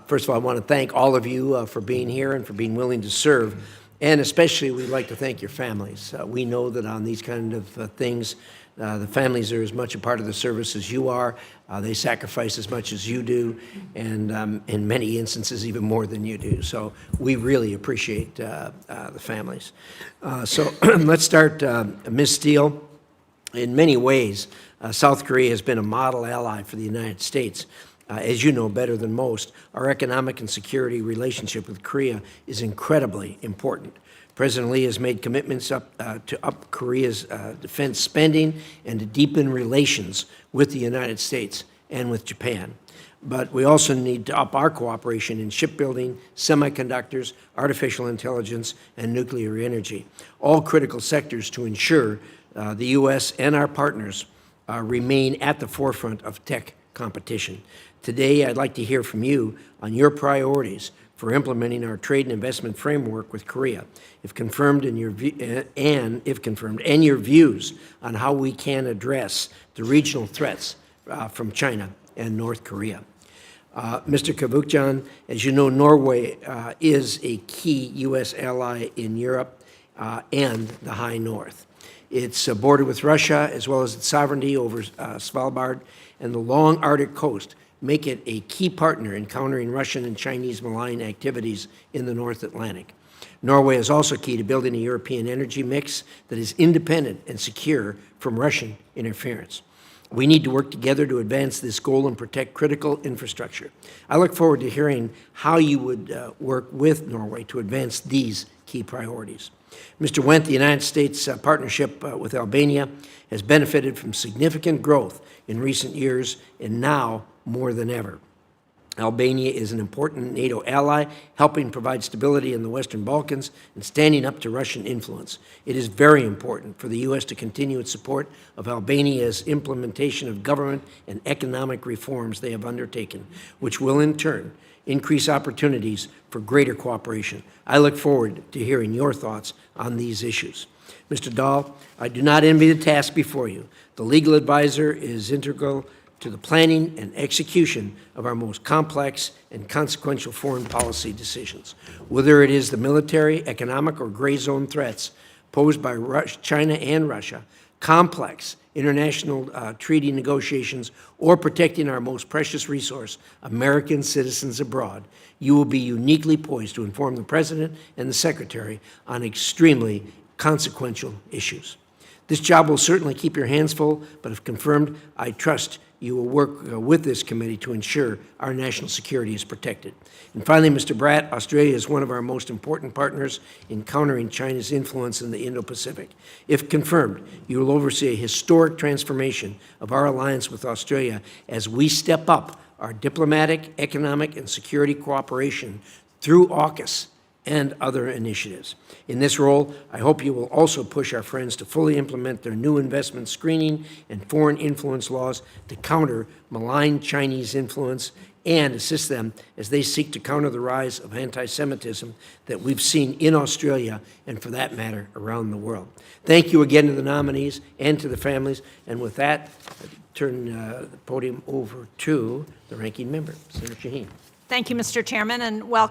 First of all, I want to thank all of you for being here and for being willing to serve. And especially, we'd like to thank your families. We know that on these kind of things, the families are as much a part of the service as you are. They sacrifice as much as you do, and in many instances, even more than you do. So we really appreciate the families. So let's start. Ms. Steele, in many ways, South Korea has been a model ally for the United States. As you know better than most, our economic and security relationship with Korea is incredibly important. President Lee has made commitments to up Korea's defense spending and to deepen relations with the United States and with Japan. But we also need to up our cooperation in shipbuilding, semiconductors, artificial intelligence, and nuclear energy, all critical sectors to ensure the U.S. and our partners remain at the forefront of tech competition. Today, I'd like to hear from you on your priorities for implementing our trade and investment framework with Korea, if confirmed, and your views on how we can address the regional threats from China and North Korea. Mr. Kavukjan, as you know, Norway is a key U.S. ally in Europe and the High North. It's bordered with Russia, as well as its sovereignty over Svalbard and the long Arctic coast make it a key partner in countering Russian and Chinese malign activities in the North Atlantic. Norway is also key to building a European energy mix that is independent and secure from Russian interference. We need to work together to advance this goal and protect critical infrastructure. I look forward to hearing how you would work with Norway to advance these key priorities. Mr. Wendt, the United States partnership with Albania has benefited from significant growth in recent years, and now more than ever. Albania is an important NATO ally, helping provide stability in the Western Balkans and standing up to Russian influence. It is very important for the U.S. to continue its support of Albania's implementation of government and economic reforms they have undertaken, which will in turn increase opportunities for greater cooperation. I look forward to hearing your thoughts on these issues. Mr. Dahl, I do not envy the task before you. The legal advisor is integral to the planning and execution of our most complex and consequential foreign policy decisions. Whether it is the military, economic, or gray zone threats posed by China and Russia, complex international treaty negotiations, or protecting our most precious resource, American citizens abroad, you will be uniquely poised to inform the President and the Secretary on extremely consequential issues. This job will certainly keep your hands full, but if confirmed, I trust you will work with this committee to ensure our national security is protected. And finally, Mr. Bratt, Australia is one of our most important partners in countering China's influence in the Indo-Pacific. If confirmed, you will oversee a historic transformation of our alliance with Australia as we step up our diplomatic, economic, and security cooperation through AUKUS and other initiatives. In this role, I hope you will also push our friends to fully implement their new investment screening and foreign influence laws to counter malign Chinese influence and assist them as they seek to counter the rise of anti-Semitism that we've seen in Australia and, for that matter, around the world. Thank you again to the nominees and to the families. And with that, I turn the podium over to the ranking member, Senator Shaheen. Thank you, Mr. Chairman, and welcome.